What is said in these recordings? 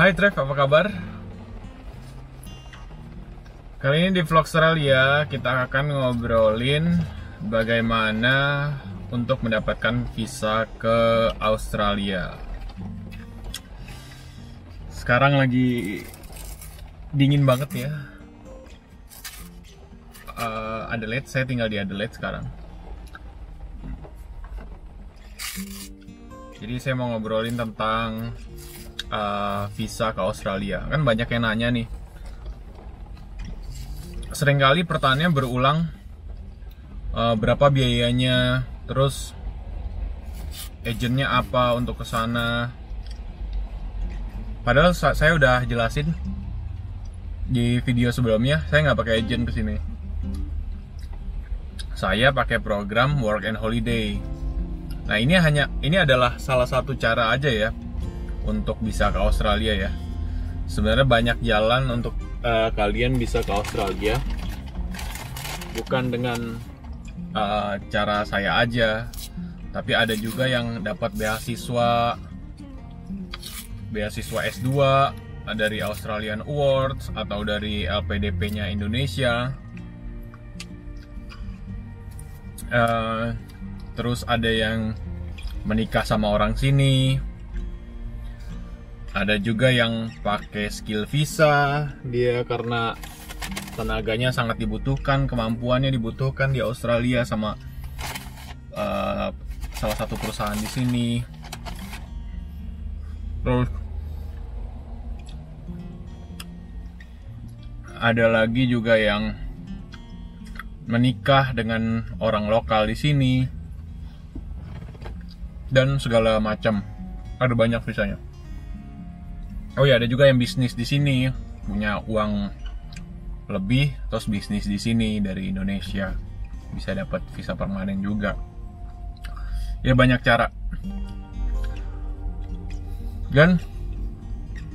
Hai Trev, apa kabar? Kali ini di vlog Australia kita akan ngobrolin bagaimana untuk mendapatkan visa ke Australia. Sekarang lagi dingin banget ya. Adelaide, saya tinggal di Adelaide sekarang. Jadi saya mau ngobrolin tentang visa ke Australia. Kan banyak yang nanya nih. Seringkali pertanyaannya berulang, berapa biayanya, terus agentnya apa untuk ke sana. Padahal saya udah jelasin di video sebelumnya, saya nggak pakai agent ke sini. Saya pakai program Work and Holiday. Nah, ini adalah salah satu cara aja ya untuk bisa ke Australia ya. Sebenarnya banyak jalan untuk kalian bisa ke Australia, bukan dengan cara saya aja, tapi ada juga yang dapat beasiswa S2 dari Australian Awards atau dari LPDP-nya Indonesia. Terus ada yang menikah sama orang sini. Ada juga yang pakai skill visa, dia karena tenaganya sangat dibutuhkan, kemampuannya dibutuhkan di Australia sama salah satu perusahaan di sini. Terus ada lagi juga yang menikah dengan orang lokal di sini dan segala macam. Ada banyak visanya. Oh ya, ada juga yang bisnis di sini, punya uang lebih, terus bisnis di sini dari Indonesia, bisa dapat visa permanen juga. Ya banyak cara. Dan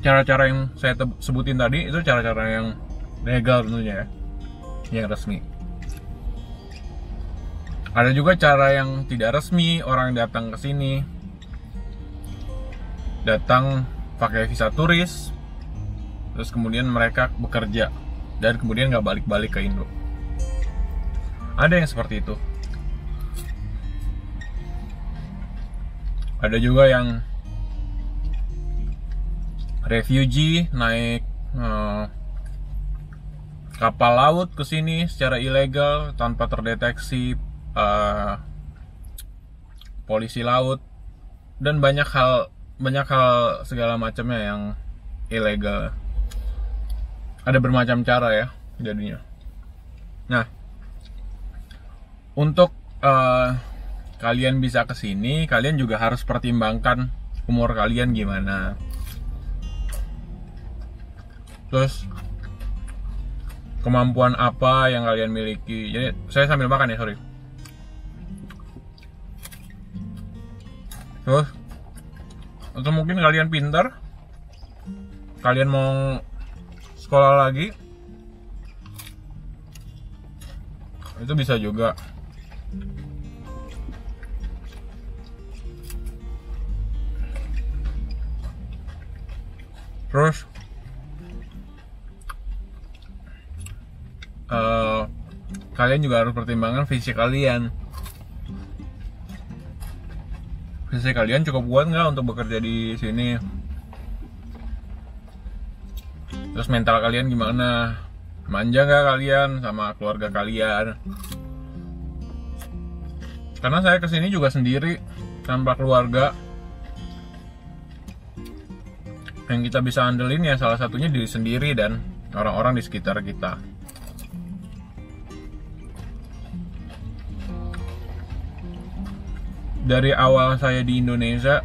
cara-cara yang saya sebutin tadi itu cara-cara yang legal tentunya ya, yang resmi. Ada juga cara yang tidak resmi, orang datang ke sini, datang pakai visa turis, terus kemudian mereka bekerja dan kemudian nggak balik-balik ke Indo. Ada yang seperti itu. Ada juga yang refugee naik kapal laut ke sini secara ilegal tanpa terdeteksi polisi laut, dan banyak hal segala macamnya yang ilegal. Ada bermacam cara ya jadinya. Nah, untuk kalian bisa kesini, kalian juga harus pertimbangkan umur kalian gimana. Terus kemampuan apa yang kalian miliki. Jadi saya sambil makan ya, sorry. Terus atau mungkin kalian pintar, kalian mau sekolah lagi, itu bisa juga. Terus kalian juga harus pertimbangkan fisik kalian. Fisik kalian cukup kuat nggak untuk bekerja di sini? Terus mental kalian gimana? Manja nggak kalian sama keluarga kalian? Karena saya kesini juga sendiri tanpa keluarga. Yang kita bisa andelin ya salah satunya diri sendiri dan orang-orang di sekitar kita. Dari awal saya di Indonesia,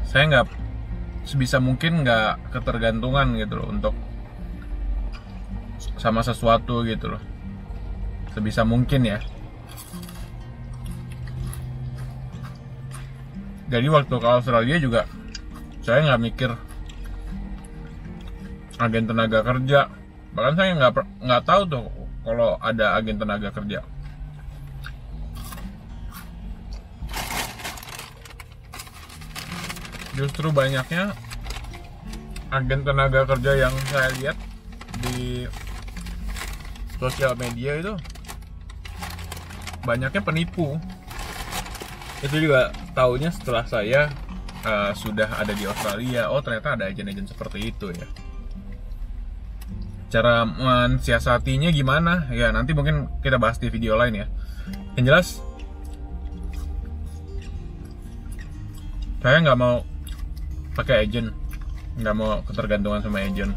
saya nggak sebisa mungkin nggak ketergantungan gitu loh untuk sama sesuatu gitu loh, sebisa mungkin ya. Jadi waktu ke Australia juga saya nggak mikir agen tenaga kerja, bahkan saya nggak tahu tuh kalau ada agen tenaga kerja. Justru banyaknya agen tenaga kerja yang saya lihat di sosial media itu banyaknya penipu. Itu juga taunya setelah saya sudah ada di Australia. Oh, ternyata ada agen-agen seperti itu ya. Cara mensiasatinya gimana? Ya nanti mungkin kita bahas di video lain ya. Yang jelas saya nggak mau pakai agen, nggak mau ketergantungan sama agen.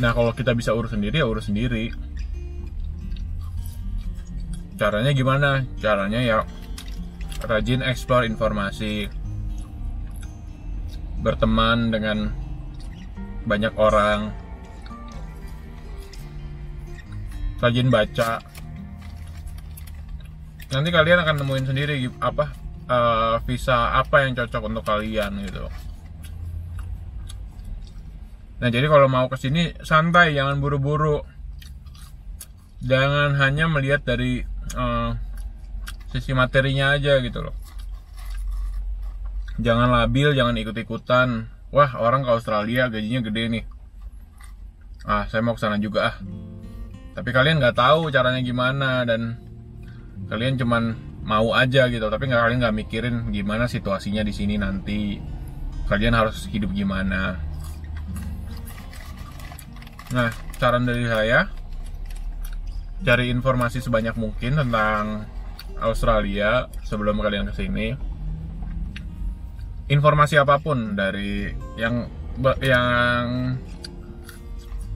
Nah, kalau kita bisa urus sendiri ya urus sendiri. Caranya gimana? Caranya ya rajin explore informasi, berteman dengan banyak orang, rajin baca. Nanti kalian akan nemuin sendiri apa visa apa yang cocok untuk kalian gitu. Nah, jadi kalau mau kesini santai, jangan buru-buru, jangan hanya melihat dari sisi materinya aja gitu loh. Jangan labil, jangan ikut-ikutan. Wah, orang ke Australia gajinya gede nih, saya mau kesana juga Tapi kalian nggak tahu caranya gimana, dan kalian cuman mau aja gitu, tapi kalian nggak mikirin gimana situasinya di sini nanti. Kalian harus hidup gimana. Nah, saran dari saya, cari informasi sebanyak mungkin tentang Australia sebelum kalian kesini. Informasi apapun, dari yang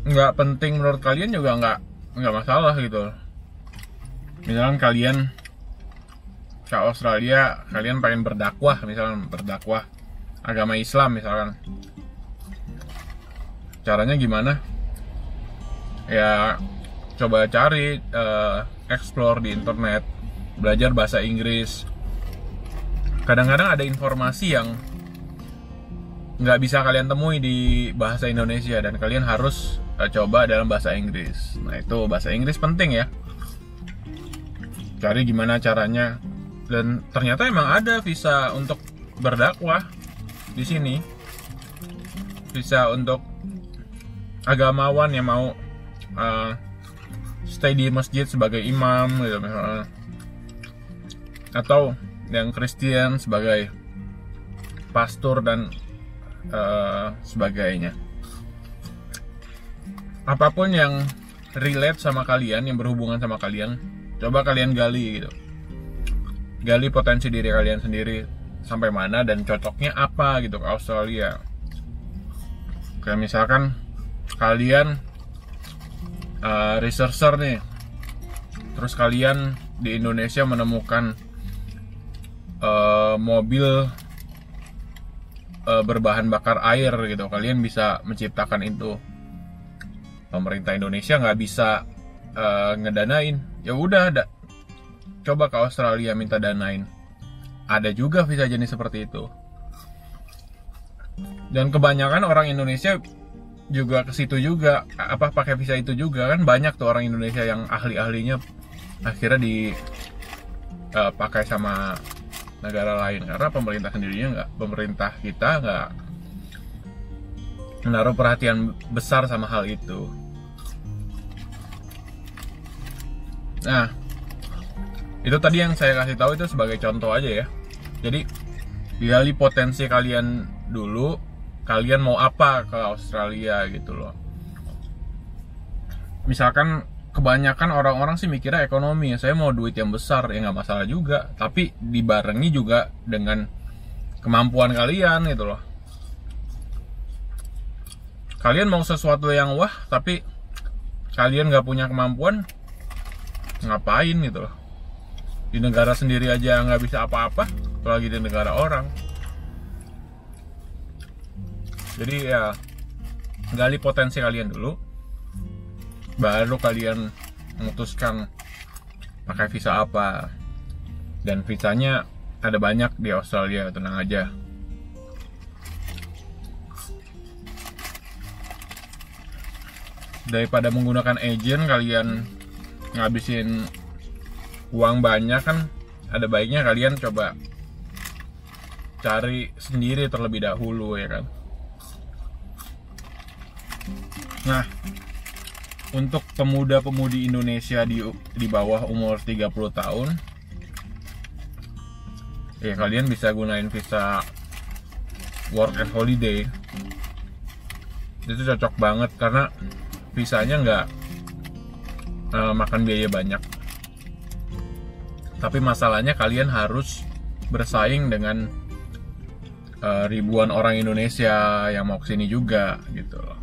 nggak penting menurut kalian juga nggak masalah gitu. Misalkan kalian ke Australia, kalian pengen berdakwah, misalkan berdakwah agama Islam misalkan, caranya gimana? Ya coba cari, explore di internet, belajar bahasa Inggris. Kadang-kadang ada informasi yang nggak bisa kalian temui di bahasa Indonesia, dan kalian harus coba dalam bahasa Inggris. Nah, itu bahasa Inggris penting ya. Cari gimana caranya. Dan ternyata emang ada visa untuk berdakwah di sini. Visa untuk agamawan yang mau stay di masjid sebagai imam gitu misalnya, atau yang Kristen sebagai pastor dan sebagainya. Apapun yang relate sama kalian, yang berhubungan sama kalian, coba kalian gali gitu. Gali potensi diri kalian sendiri sampai mana dan cocoknya apa gitu ke Australia. Kayak misalkan kalian researcher nih, terus kalian di Indonesia menemukan mobil berbahan bakar air gitu, kalian bisa menciptakan itu. Pemerintah Indonesia nggak bisa ngedanain, ya udah coba ke Australia minta danain. Ada juga visa jenis seperti itu. Dan kebanyakan orang Indonesia juga ke situ juga, pakai visa itu juga kan. Banyak tuh orang Indonesia yang ahli-ahlinya akhirnya dipakai sama negara lain, karena pemerintah kita nggak menaruh perhatian besar sama hal itu. Nah, itu tadi yang saya kasih tahu itu sebagai contoh aja ya. Jadi gali potensi kalian dulu, kalian mau apa ke Australia gitu loh. Misalkan kebanyakan orang-orang sih mikirnya ekonomi, saya mau duit yang besar, ya nggak masalah juga, tapi dibarengi juga dengan kemampuan kalian gitu loh. Kalian mau sesuatu yang wah, tapi kalian nggak punya kemampuan, ngapain gitu loh. Di negara sendiri aja nggak bisa apa-apa, apalagi di negara orang. Jadi ya gali potensi kalian dulu, baru kalian memutuskan pakai visa apa. Dan visanya ada banyak di Australia, tenang aja. Daripada menggunakan agen, kalian ngabisin uang banyak kan, ada baiknya kalian coba cari sendiri terlebih dahulu ya kan. Nah, untuk pemuda-pemudi Indonesia di bawah umur 30 tahun, ya kalian bisa gunain visa work and holiday. Itu cocok banget karena visanya nggak makan biaya banyak. Tapi masalahnya kalian harus bersaing dengan ribuan orang Indonesia yang mau kesini juga gitu loh.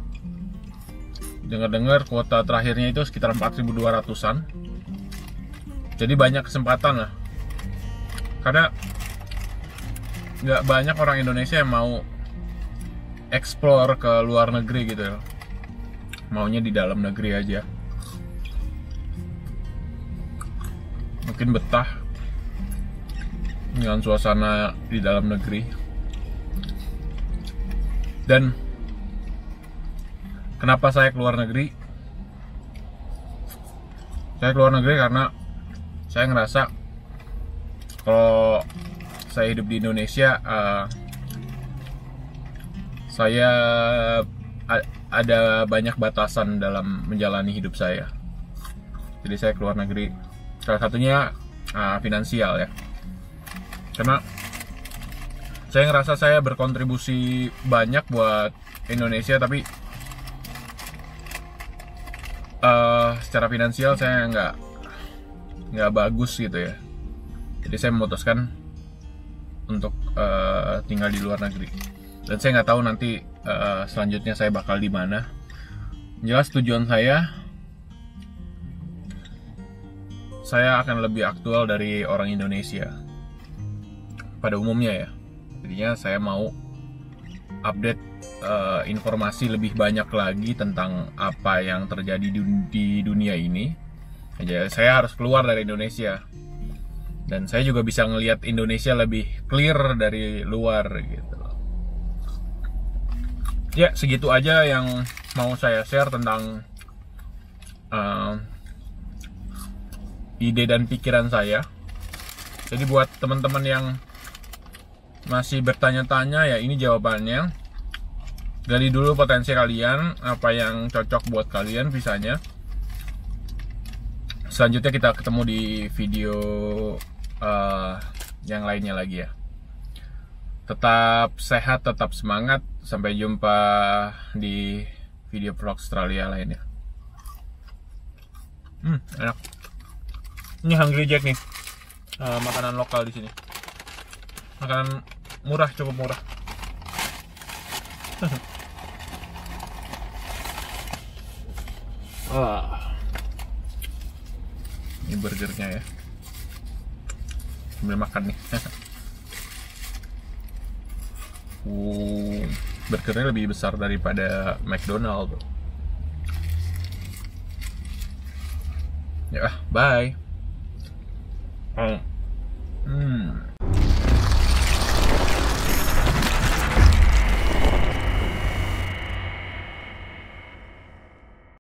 Dengar-dengar kuota terakhirnya itu sekitar 4.200-an. Jadi banyak kesempatan lah. Karena nggak banyak orang Indonesia yang mau explore ke luar negeri gitu loh. Maunya di dalam negeri aja. Mungkin betah dengan suasana di dalam negeri. Dan kenapa saya keluar negeri? Saya keluar negeri karena saya ngerasa kalau saya hidup di Indonesia, saya ada banyak batasan dalam menjalani hidup saya. Jadi saya keluar negeri. Salah satunya finansial ya. Karena saya ngerasa saya berkontribusi banyak buat Indonesia, tapi secara finansial saya nggak bagus gitu ya. Jadi saya memutuskan untuk tinggal di luar negeri. Dan saya nggak tahu nanti selanjutnya saya bakal di mana. Jelas tujuan saya akan lebih aktual dari orang Indonesia pada umumnya ya. Jadinya saya mau update informasi lebih banyak lagi tentang apa yang terjadi di dunia ini. Jadi saya harus keluar dari Indonesia. Dan saya juga bisa ngelihat Indonesia lebih clear dari luar gitu. Ya, segitu aja yang mau saya share tentang ide dan pikiran saya. Jadi buat teman-teman yang masih bertanya-tanya, ya ini jawabannya. Gali dulu potensi kalian, apa yang cocok buat kalian visanya. Selanjutnya kita ketemu di video yang lainnya lagi ya. Tetap sehat, tetap semangat. Sampai jumpa di video vlog Australia lainnya. Enak. Ini Hungry Jack nih, makanan lokal di sini. Makanan murah, cukup murah. Ini burgernya ya. Sambil makan nih. Burgernya lebih besar daripada McDonald. Ya, bye.